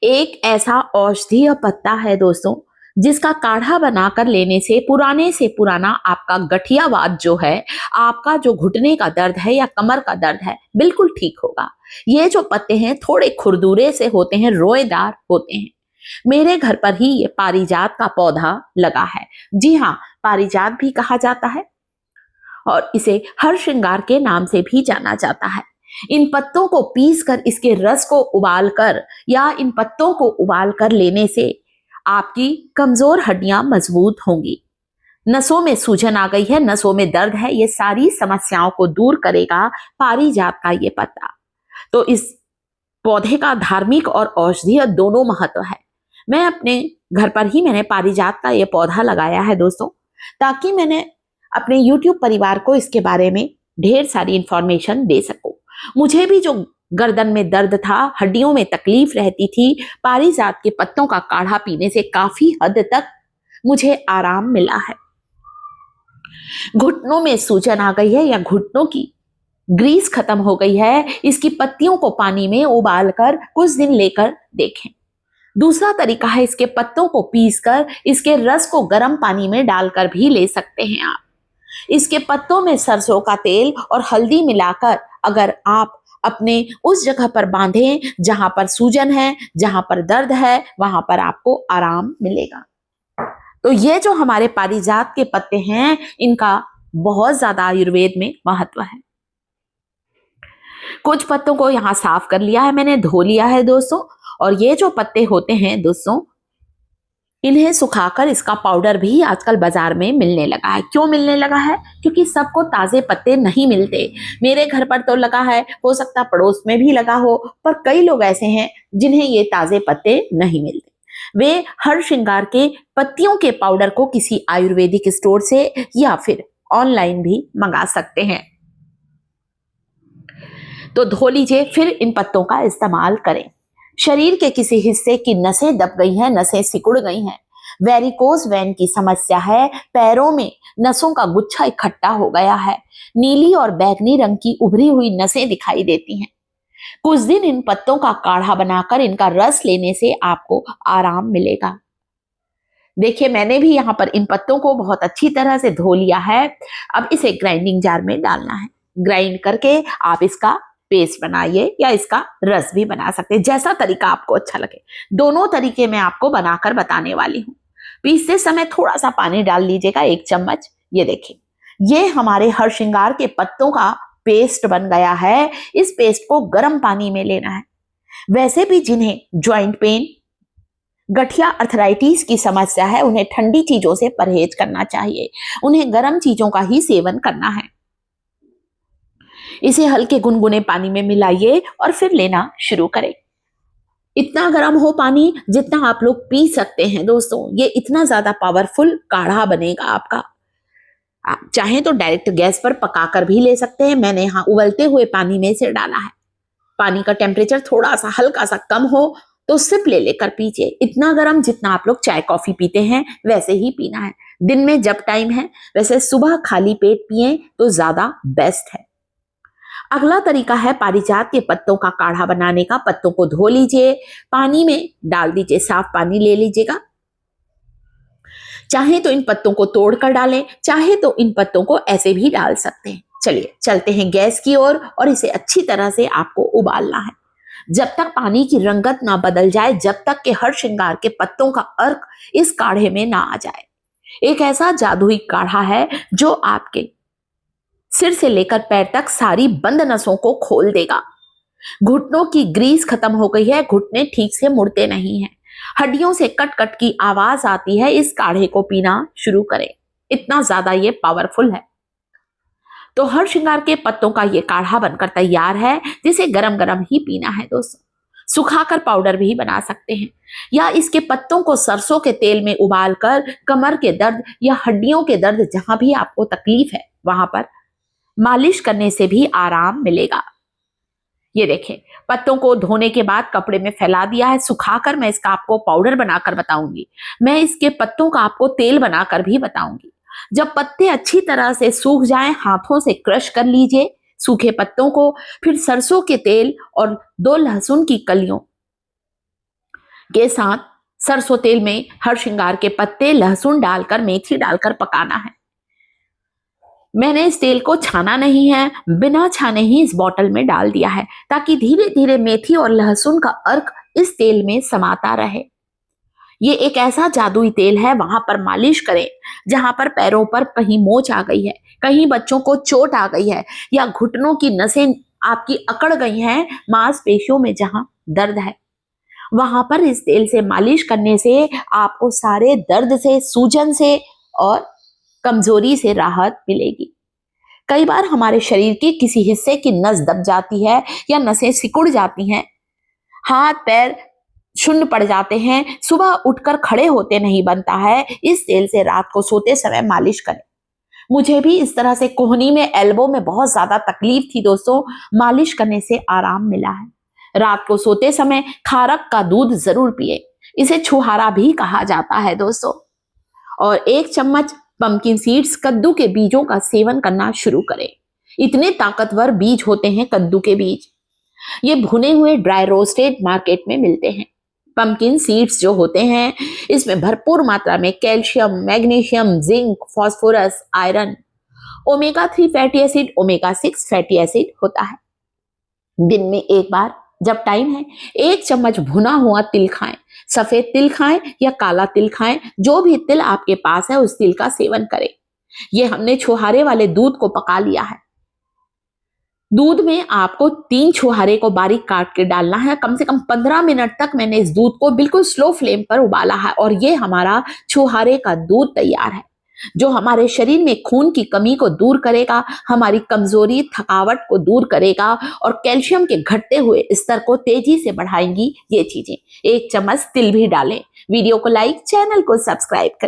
एक ऐसा औषधीय पत्ता है दोस्तों, जिसका काढ़ा बनाकर लेने से पुराना आपका गठियावाद जो है, आपका जो घुटने का दर्द है या कमर का दर्द है, बिल्कुल ठीक होगा। ये जो पत्ते हैं थोड़े खुरदुरे से होते हैं, रोएदार होते हैं। मेरे घर पर ही ये पारिजात का पौधा लगा है। जी हाँ, पारिजात भी कहा जाता है और इसे हर श्रृंगार के नाम से भी जाना जाता है। इन पत्तों को पीसकर इसके रस को उबालकर या इन पत्तों को उबालकर लेने से आपकी कमजोर हड्डियां मजबूत होंगी। नसों में सूजन आ गई है, नसों में दर्द है, ये सारी समस्याओं को दूर करेगा पारिजात का ये पत्ता। तो इस पौधे का धार्मिक और औषधीय दोनों महत्व है। मैं अपने घर पर ही मैंने पारिजात का ये पौधा लगाया है दोस्तों, ताकि मैंने अपने YouTube परिवार को इसके बारे में ढेर सारी इंफॉर्मेशन दे सकूं। मुझे भी जो गर्दन में दर्द था, हड्डियों में तकलीफ रहती थी, पारिजात के पत्तों का काढ़ा पीने से काफी हद तक मुझे आराम मिला है। घुटनों में सूजन आ गई है या घुटनों की ग्रीस खत्म हो गई है, इसकी पत्तियों को पानी में उबालकर कुछ दिन लेकर देखें। दूसरा तरीका है, इसके पत्तों को पीसकर इसके रस को गर्म पानी में डालकर भी ले सकते हैं आप। इसके पत्तों में सरसों का तेल और हल्दी मिलाकर अगर आप अपने उस जगह पर बांधें जहां पर सूजन है, जहां पर दर्द है, वहां पर आपको आराम मिलेगा। तो ये जो हमारे पारिजात के पत्ते हैं, इनका बहुत ज्यादा आयुर्वेद में महत्व है। कुछ पत्तों को यहां साफ कर लिया है मैंने, धो लिया है दोस्तों। और ये जो पत्ते होते हैं दोस्तों, इन्हें सुखाकर इसका पाउडर भी आजकल बाजार में मिलने लगा है। क्यों मिलने लगा है? क्योंकि सबको ताजे पत्ते नहीं मिलते। मेरे घर पर तो लगा है, हो सकता पड़ोस में भी लगा हो, पर कई लोग ऐसे हैं जिन्हें ये ताजे पत्ते नहीं मिलते। वे हर श्रृंगार के पत्तियों के पाउडर को किसी आयुर्वेदिक स्टोर से या फिर ऑनलाइन भी मंगा सकते हैं। तो धो लीजिए, फिर इन पत्तों का इस्तेमाल करें। शरीर के किसी हिस्से की नसें दब गई हैं, नसें सिकुड़ गई हैं, वेरिकोज वेन की समस्या है, पैरों में नसों का गुच्छा इकट्ठा हो गया है, नीली और बैंगनी रंग की उभरी हुई नसें दिखाई देती हैं, कुछ दिन इन पत्तों का काढ़ा बनाकर इनका रस लेने से आपको आराम मिलेगा। देखिए, मैंने भी यहाँ पर इन पत्तों को बहुत अच्छी तरह से धो लिया है। अब इसे ग्राइंडिंग जार में डालना है। ग्राइंड करके आप इसका पेस्ट बनाइए या इसका रस भी बना सकते हैं, जैसा तरीका आपको अच्छा लगे। दोनों तरीके मैं आपको बनाकर बताने वाली हूँ। पीसते समय थोड़ा सा पानी डाल लीजिएगा, 1 चम्मच। ये देखिए, ये हमारे हर श्रृंगार के पत्तों का पेस्ट बन गया है। इस पेस्ट को गर्म पानी में लेना है। वैसे भी जिन्हें ज्वाइंट पेन, गठिया अर्थराइटिस की समस्या है, उन्हें ठंडी चीजों से परहेज करना चाहिए। उन्हें गर्म चीजों का ही सेवन करना है। इसे हल्के गुनगुने पानी में मिलाइए और फिर लेना शुरू करें। इतना गर्म हो पानी जितना आप लोग पी सकते हैं दोस्तों। ये इतना ज्यादा पावरफुल काढ़ा बनेगा आपका। आप चाहें तो डायरेक्ट गैस पर पकाकर भी ले सकते हैं। मैंने यहाँ उबलते हुए पानी में इसे डाला है। पानी का टेम्परेचर थोड़ा सा हल्का सा कम हो तो सिप ले लेकर पीजिए। इतना गर्म जितना आप लोग चाय कॉफी पीते हैं वैसे ही पीना है। दिन में जब टाइम है, वैसे सुबह खाली पेट पिए तो ज्यादा बेस्ट है। अगला तरीका है पारिजात के पत्तों का काढ़ा बनाने का। पत्तों को धो लीजिए, पानी में डाल दीजिए, साफ पानी ले लीजिएगा। चाहे तो इन पत्तों को तोड़कर डालें, चाहे तो इन पत्तों को ऐसे भी डाल सकते हैं। चलिए चलते हैं गैस की ओर और इसे अच्छी तरह से आपको उबालना है। जब तक पानी की रंगत ना बदल जाए, जब तक के हर श्रृंगार के पत्तों का अर्क इस काढ़े में ना आ जाए। एक ऐसा जादुई काढ़ा है जो आपके सिर से लेकर पैर तक सारी बंद नसों को खोल देगा। घुटनों की ग्रीस खत्म हो गई है, घुटने ठीक से मुड़ते नहीं हैं, हड्डियों से कट कट की आवाज आती है। इस काढ़े को पीना शुरू करें, इतना ज्यादा ये पावरफुल है। तो हर श्रृंगार के पत्तों का ये काढ़ा बनकर तैयार है, जिसे गरम गरम ही पीना है दोस्तों। सुखाकर पाउडर भी बना सकते हैं या इसके पत्तों को सरसों के तेल में उबालकर कमर के दर्द या हड्डियों के दर्द, जहां भी आपको तकलीफ है, वहां पर मालिश करने से भी आराम मिलेगा। ये देखें, पत्तों को धोने के बाद कपड़े में फैला दिया है। सुखाकर मैं इसका आपको पाउडर बनाकर बताऊंगी। मैं इसके पत्तों का आपको तेल बनाकर भी बताऊंगी। जब पत्ते अच्छी तरह से सूख जाएं, हाथों से क्रश कर लीजिए सूखे पत्तों को। फिर सरसों के तेल और 2 लहसुन की कलियों के साथ सरसों तेल में हर श्रृंगार के पत्ते, लहसुन डालकर, मेथी डालकर पकाना है। मैंने इस तेल को छाना नहीं है, बिना छाने ही इस बॉटल में डाल दिया है ताकि धीरे धीरे मेथी और लहसुन का अर्क इस तेल में समाता रहे। ये एक ऐसा जादुई तेल है, वहां पर मालिश करें जहां पर पैरों पर कहीं मोच आ गई है, कहीं बच्चों को चोट आ गई है या घुटनों की नसें आपकी अकड़ गई हैं, मांसपेशियों में जहां दर्द है, वहां पर इस तेल से मालिश करने से आपको सारे दर्द से, सूजन से और कमजोरी से राहत मिलेगी। कई बार हमारे शरीर के किसी हिस्से की नस दब जाती है या नसें सिकुड़ जाती हैं, हाथ पैर शून्य पड़ जाते हैं, सुबह उठकर खड़े होते नहीं बनता है। इस तेल से रात को सोते समय मालिश करें। मुझे भी इस तरह से कोहनी में, एल्बो में बहुत ज्यादा तकलीफ थी दोस्तों, मालिश करने से आराम मिला है। रात को सोते समय खारक का दूध जरूर पिए, इसे छुहारा भी कहा जाता है दोस्तों। और 1 चम्मच पंपकिन सीड्स, कद्दू के बीजों का सेवन करना शुरू करें। इतने ताकतवर बीज होते हैं कद्दू के बीज, ये भुने हुए ड्राई रोस्टेड मार्केट में मिलते हैं। पंपकिन सीड्स जो होते हैं, इसमें भरपूर मात्रा में calcium, magnesium, zinc, phosphorus, iron, omega 3 fatty acid, omega 6 fatty acid होता है। दिन में एक बार जब टाइम है 1 चम्मच भुना हुआ तिल खाएं। सफेद तिल खाएं या काला तिल खाएं, जो भी तिल आपके पास है उस तिल का सेवन करें। ये हमने छुहारे वाले दूध को पका लिया है। दूध में आपको 3 छुहारे को बारीक काट के डालना है। कम से कम 15 मिनट तक मैंने इस दूध को बिल्कुल स्लो फ्लेम पर उबाला है और ये हमारा छुहारे का दूध तैयार है, जो हमारे शरीर में खून की कमी को दूर करेगा, हमारी कमजोरी, थकावट को दूर करेगा और कैल्शियम के घटते हुए स्तर को तेजी से बढ़ाएंगी ये चीजें। 1 चम्मच तिल भी डालें। वीडियो को लाइक, चैनल को सब्सक्राइब करें।